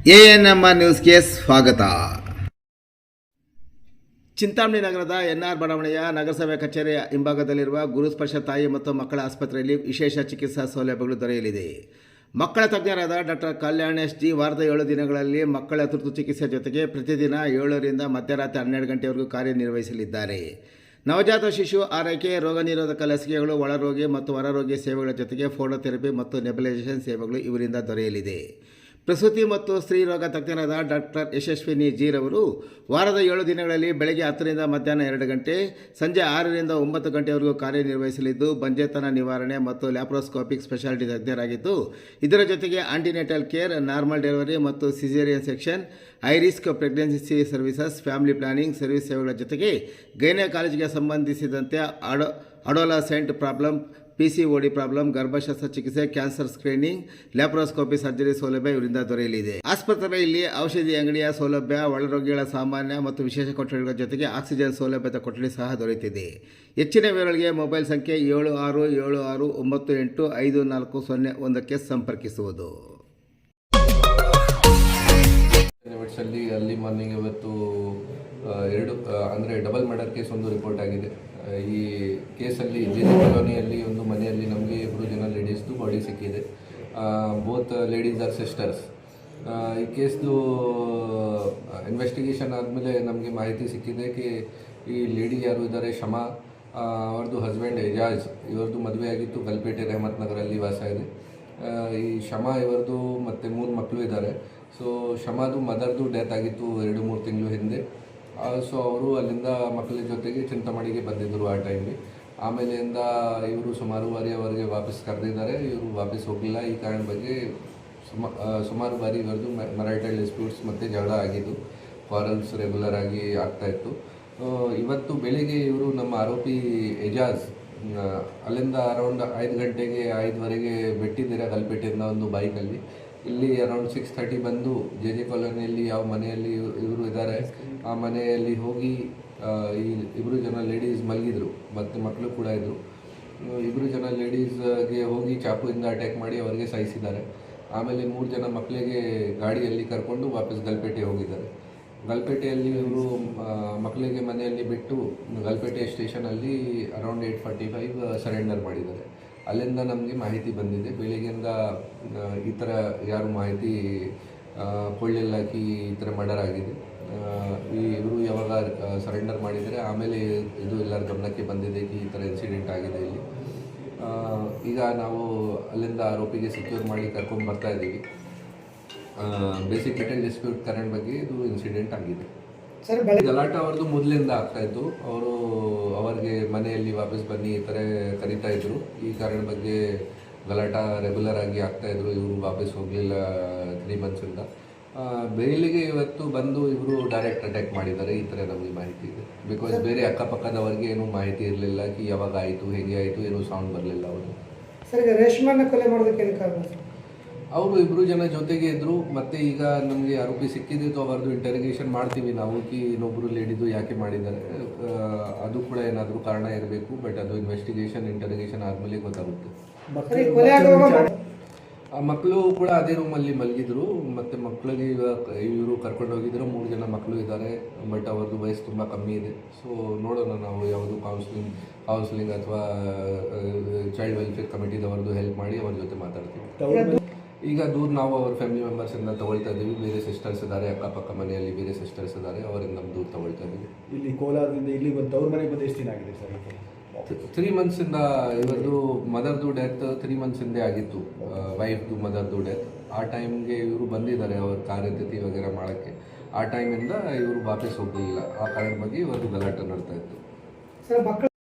ANM ನ್ಯೂಸ್ಗೆ ಸ್ವಾಗತ. ಚಿಂತಾಮಣಿ ನಗರದ ಎನ್ಆರ್ ಬಡಾವಣೆಯ ನಗರಸಭೆ ಕಚೇರಿ ಹಿಂಭಾಗದಲ್ಲಿರುವ ಗುರುಸ್ಪರ್ಶ ತಾಯಿ ಮತ್ತು ಮಕ್ಕಳ ಆಸ್ಪತ್ರೆಯಲ್ಲಿ ವಿಶೇಷ ಚಿಕಿತ್ಸಾ ಸೌಲಭ್ಯಗಳು ದೊರೆಯಲಿದೆ. ಮಕ್ಕಳ ತಜ್ಞರಾದ ಡಾಕ್ಟರ್ ಕಲ್ಯಾಣ್ ಎಸ್ ಜಿ ವಾರದ 7 ದಿನಗಳಲ್ಲಿ ಮಕ್ಕಳ ತುರ್ತು ಚಿಕಿತ್ಸೆ ಜೊತೆಗೆ ಪ್ರತಿದಿನ 7 ರಿಂದ ಮಧ್ಯರಾತ್ರಿ 12 ಗಂಟೆವರೆಗೂ ಕಾರ್ಯನಿರ್ವಹಿಸಲಿದ್ದಾರೆ. ನವಜಾತ ಶಿಶು ಆರೈಕೆ, ರೋಗ ನಿರೋಧಕ ಲಸಿಕೆಗಳು, ಒಳರೋಗಿ ಮತ್ತು ಹೊರರೋಗಿ ಸೇವೆಗಳ ಜೊತೆಗೆ ಫೋಟೋಥೆರಪಿ ಮತ್ತು ನೆಬುಲೈಸೇಷನ್ ಸೇವೆಗಳು ಇವರಿಂದ ದೊರೆಯಲಿದೆ. ಪ್ರಸೂತಿ ಮತ್ತು ಸ್ತ್ರೀ ರೋಗ ತಜ್ಞರಾದ ಡಾಕ್ಟರ್ ಯಶಸ್ವಿನಿ ಜೀರವರು ವಾರದ 7 ದಿನಗಳಲ್ಲಿ ಬೆಳಗ್ಗೆ 10 ರಿಂದ ಮಧ್ಯಾಹ್ನ 2 ಗಂಟೆ, ಸಂಜೆ 6 ರಿಂದ 9 ಗಂಟೆವರೆಗೂ ಕಾರ್ಯನಿರ್ವಹಿಸಲಿದ್ದು ಬಂಜೆತನ ನಿವಾರಣೆ ಮತ್ತು ಲ್ಯಾಪ್ರೋಸ್ಕೋಪಿಕ್ ಸ್ಪೆಷಾಲಿಟಿ ತಜ್ಞರಾಗಿದ್ದು, ಇದರ ಜೊತೆಗೆ ಆಂಟಿನೇಟಲ್ ಕೇರ್, ನಾರ್ಮಲ್ ಡೆಲಿವರಿ ಮತ್ತು caesarean section, high risk pregnancy services, family planning service ಸೇವೆಗಳ ಜೊತೆಗೆ ಗೈನಕಾಲಜಿಗೆ ಸಂಬಂಧಿಸಿದಂತೆ ಅಡೋಲಸೆಂಟ್ ಪ್ರಾಬ್ಲಮ್, PCOD ಪ್ರಾಬ್ಲಮ್, ಗರ್ಭಶಸ್ತ್ರ ಚಿಕಿತ್ಸೆ, ಕ್ಯಾನ್ಸರ್ ಸ್ಕ್ರೀನಿಂಗ್, ಲ್ಯಾಪ್ರೋಸ್ಕೋಪಿ ಸರ್ಜರಿ ಸೌಲಭ್ಯ ಇವರಿಂದ ದೊರೆಯಲಿದೆ. ಆಸ್ಪತ್ರೆಯಲ್ಲಿ ಔಷಧಿ ಅಂಗಡಿಯ ಸೌಲಭ್ಯ, ಒಳರೋಗಿಗಳ ಸಾಮಾನ್ಯ ಮತ್ತು ವಿಶೇಷ ಕೊಠಡಿಗಳ ಜೊತೆಗೆ ಆಕ್ಸಿಜನ್ ಸೌಲಭ್ಯದ ಕೊಠಡಿ ಸಹ ದೊರೆಯುತ್ತಿದೆ. ಹೆಚ್ಚಿನ ವಿವರಗಳಿಗೆ ಮೊಬೈಲ್ ಸಂಖ್ಯೆ 7676985401ಕ್ಕೆ ಸಂಪರ್ಕಿಸುವುದು. ಅಲ್ಲಿ ಮಾರ್ನಿಂಗ್ ಇವತ್ತು ಡಬಲ್ ಮರ್ಡರ್ ಕೇಸ್ ಒಂದು ರಿಪೋರ್ಟ್ ಆಗಿದೆ. ಈ ಕೇಸಲ್ಲಿ ಜೆಜೆ ಕಾಲೋನಿಯಲ್ಲಿ ಒಂದು ಮನೆಯಲ್ಲಿ ನಮಗೆ 2 ಜನ ಲೇಡೀಸ್ದು ಬಾಡಿ ಸಿಕ್ಕಿದೆ. Both ladies are sisters. ಈ ಕೇಸ್ದು ಇನ್ವೆಸ್ಟಿಗೇಷನ್ ಆದಮೇಲೆ ನಮಗೆ ಮಾಹಿತಿ ಸಿಕ್ಕಿದೆ ಈ ಲೇಡಿ ಯಾರು ಇದ್ದಾರೆ, ಶಮಾ, ಅವ್ರದ್ದು ಹಸ್ಬೆಂಡ್ ಎಜಾಜ್, ಇವ್ರದ್ದು ಮದುವೆ ಆಗಿತ್ತು ಗಲ್ಪೇಟೆ ರೆಹಮತ್ ನಗರಲ್ಲಿ ವಾಸ ಇದೆ. ಈ ಶಮಾ ಇವ್ರದ್ದು ಮತ್ತು 3 ಮಕ್ಕಳು ಇದ್ದಾರೆ. ಸೊ ಶಮಾದು ಮದರ್ದು ಡೆತ್ ಆಗಿತ್ತು 2-3 ತಿಂಗಳು ಹಿಂದೆ. ಸೊ ಅವರು ಅಲ್ಲಿಂದ ಮಕ್ಕಳ ಜೊತೆಗೆ ಚಿಂತಾಮಣಿಗೆ ಬಂದಿದ್ದರು ಆ ಟೈಮ್ಗೆ. ಆಮೇಲೆಯಿಂದ ಇವರು ಸುಮಾರು ಬಾರಿ ಅವರಿಗೆ ವಾಪಸ್ ಕರೆದಿದ್ದಾರೆ, ಇವರು ವಾಪಸ್ ಹೋಗಲಿಲ್ಲ. ಈ ಕಾರಣ ಬಗ್ಗೆ ಸುಮಾರು ಬಾರಿ ಇವರದು ಮ್ಯಾರಿಟಲ್ ಡಿಸ್ಪ್ಯೂಟ್ಸ್ ಮತ್ತು ಜಗಳ ಆಗಿದ್ದು, ಕ್ವಾರಲ್ಸ್ ರೆಗ್ಯುಲರ್ ಆಗಿ ಆಗ್ತಾಯಿತ್ತು. ಇವತ್ತು ಬೆಳಿಗ್ಗೆ ಇವರು ನಮ್ಮ ಆರೋಪಿ ಎಜಾಜ್ ಅಲ್ಲಿಂದ ಅರೌಂಡ್ 5 ಗಂಟೆಗೆ 5ವರೆಗೆ ಬಿಟ್ಟಿದ್ದೀರ ಗಲ್ಪೇಟೆಯಿಂದ ಒಂದು ಬೈಕಲ್ಲಿ. ಇಲ್ಲಿ ಅರೌಂಡ್ 6:30 ಬಂದು ಜೆಜೆ ಕಾಲೋನಿಯಲ್ಲಿ ಯಾವ ಮನೆಯಲ್ಲಿ ಇವರು ಇದ್ದಾರೆ ಆ ಮನೆಯಲ್ಲಿ ಹೋಗಿ ಈ 2 ಜನ ಲೇಡೀಸ್ ಮಲಗಿದ್ರು ಮತ್ತು ಮಕ್ಕಳು ಕೂಡ ಇದ್ದರು. 2 ಜನ ಲೇಡೀಸ್ಗೆ ಹೋಗಿ ಚಾಕುವಿಂದ ಅಟ್ಯಾಕ್ ಮಾಡಿ ಅವರಿಗೆ ಸಾಯಿಸಿದ್ದಾರೆ. ಆಮೇಲೆ 3 ಜನ ಮಕ್ಕಳಿಗೆ ಗಾಡಿಯಲ್ಲಿ ಕರ್ಕೊಂಡು ವಾಪಸ್ ಗಲ್ಪೇಟೆ ಹೋಗಿದ್ದಾರೆ. ಗಲ್ಪೇಟೆಯಲ್ಲಿ ಇವರು ಮಕ್ಕಳಿಗೆ ಮನೆಯಲ್ಲಿ ಬಿಟ್ಟು ಗಲ್ಪೇಟೆ ಸ್ಟೇಷನಲ್ಲಿ ಅರೌಂಡ್ 8:45 ಸರೆಂಡರ್ ಮಾಡಿದ್ದಾರೆ. ಅಲ್ಲಿಂದ ನಮಗೆ ಮಾಹಿತಿ ಬಂದಿದೆ ಬೆಳಿಗ್ಗೆಯಿಂದ ಈ ಥರ ಯಾರು ಮಾಹಿತಿ ಕೊಳ್ಳಿಲ್ಲ ಈ ಥರ ಮರ್ಡರ್ ಆಗಿದೆ. ಇವರು ಯಾವಾಗ ಸರೆಂಡರ್ ಮಾಡಿದರೆ ಆಮೇಲೆ ಇದು ಎಲ್ಲರ ಗಮನಕ್ಕೆ ಬಂದಿದೆ ಈ ಥರ ಇನ್ಸಿಡೆಂಟ್ ಆಗಿದೆ ಇಲ್ಲಿ. ಈಗ ನಾವು ಅಲ್ಲಿಂದ ಆರೋಪಿಗೆ ಸೆಕ್ಯೂರ್ ಮಾಡಿ ಕರ್ಕೊಂಡು ಬರ್ತಾ ಇದ್ದೀವಿ. ಬೇಸಿಕ್ ಮೆಟಲ್ ಡಿಸ್ಪ್ಯೂಟ್ ಕರೆಂಟ್ ಬಗ್ಗೆ ಇದು ಇನ್ಸಿಡೆಂಟ್ ಆಗಿದೆ. ಗಲಾಟ ಅವ್ರದ್ದು ಮೊದಲಿಂದ ಆಗ್ತಾಯಿತ್ತು. ಅವರಿಗೆ ಮನೆಯಲ್ಲಿ ವಾಪಸ್ ಬನ್ನಿ ಈ ಥರ ಕರೀತಾ ಇದ್ರು. ಈ ಕಾರಣ ಬಗ್ಗೆ ಗಲಾಟ ರೆಗ್ಯುಲರ್ ಆಗಿ ಆಗ್ತಾಯಿದ್ರು. ಇವರು ವಾಪಸ್ ಹೋಗಲಿಲ್ಲ 3 ಮಂತ್ಸಿಂದ. ಬೆಳಿಗ್ಗೆ ಇವತ್ತು ಬಂದು ಇವರು ಡೈರೆಕ್ಟ್ ಅಟ್ಯಾಕ್ ಮಾಡಿದ್ದಾರೆ, ಈ ಥರ ನಮಗೆ ಮಾಹಿತಿ ಇದೆ. ಬಿಕಾಸ್ ಬೇರೆ ಅಕ್ಕಪಕ್ಕದವರಿಗೆ ಏನೂ ಮಾಹಿತಿ ಇರಲಿಲ್ಲ ಯಾವಾಗ ಆಯಿತು, ಹೇಗೆ ಆಯಿತು, ಏನೂ ಸೌಂಡ್ ಬರಲಿಲ್ಲ ಅವರು. ರೇಷ್ಮನ್ನ ಕೊಲೆ ಮಾಡೋದಕ್ಕೆ ಅವರು 2 ಜನ ಜೊತೆಗೆ ಇದ್ದರು. ಮತ್ತು ಈಗ ನಮಗೆ ಆರೋಪಿ ಸಿಕ್ಕಿದ್ದು ಅವರದ್ದು ಇಂಟರ್ಗೇಷನ್ ಮಾಡ್ತೀವಿ ನಾವು ಇನ್ನೊಬ್ಬರು ಲೇಡಿದು ಯಾಕೆ ಮಾಡಿದ್ದಾರೆ ಅದು ಕೂಡ ಏನಾದರೂ ಕಾರಣ ಇರಬೇಕು. ಬಟ್ ಅದು ಇನ್ವೆಸ್ಟಿಗೇಷನ್ ಇಂಟರ್ಗೇಷನ್ ಆದಮೇಲೆ ಗೊತ್ತಾಗುತ್ತೆ. ಆ ಮಕ್ಕಳು ಕೂಡ ಅದೇ ರೂಮಲ್ಲಿ ಮಲಗಿದ್ರು ಮತ್ತು ಮಕ್ಕಳಿಗೆ ಇವರು ಕರ್ಕೊಂಡು ಹೋಗಿದ್ರು. 3 ಜನ ಮಕ್ಕಳು ಇದ್ದಾರೆ. ಬಟ್ ಅವ್ರದ್ದು ವಯಸ್ಸು ತುಂಬ ಕಮ್ಮಿ ಇದೆ. ಸೊ ನೋಡೋಣ ನಾವು ಯಾವುದು ಕೌನ್ಸಿಲಿಂಗ್ ಅಥವಾ ಚೈಲ್ಡ್ ವೆಲ್ಫೇರ್ ಕಮಿಟಿದವ್ರದ್ದು ಹೆಲ್ಪ್ ಮಾಡಿ ಅವ್ರ ಜೊತೆ ಮಾತಾಡ್ತೀವಿ. ಈಗ ದೂರ ನಾವು ಅವ್ರ ಫ್ಯಾಮಿಲಿ ಮೆಂಬರ್ಸಿಂದ ತೊಗೊಳ್ತಾ ಇದ್ದೀವಿ. ಬೇರೆ ಸಿಸ್ಟರ್ಸ್ ಇದ್ದಾರೆ, ಅಕ್ಕಪಕ್ಕ ಮನೆಯಲ್ಲಿ ಬೇರೆ ಸಿಸ್ಟರ್ಸ್ ಇದ್ದಾರೆ, ಅವರಿಂದ ನಮ್ಮ ದೂರ ತೊಗೊಳ್ತಾ ಇದ್ದೀವಿ. ಇಲ್ಲಿ ಕೋಲಾರದಿಂದ ಇಲ್ಲಿ ಬಂದು ಅವ್ರ ಮನೆಗೆ ಬಂದು ಎಷ್ಟು ದಿನ ಆಗಿದೆ ಸರ್? 3 ಮಂತ್ಸಿಂದ ಇವರದು ಮದರ್ದು ಡೆತ್ 3 ಮಂತ್ಸಿಂದೇ ಆಗಿತ್ತು. ವೈಫ್ದು ಮದರ್ದು ಡೆತ್. ಆ ಟೈಮ್ಗೆ ಇವರು ಬಂದಿದ್ದಾರೆ ಅವ್ರ ಕಾರ್ಯತಿಥಿ ವಗೇರೆ ಮಾಡೋಕ್ಕೆ. ಆ ಟೈಮಿಂದ ಇವರು ವಾಪಸ್ ಹೋಗಲಿಲ್ಲ. ಆ ಕಾರಣ ಬಗ್ಗೆ ಇವತ್ತು ಗಲಾಟೆ ನಡ್ತಾ ಇತ್ತು.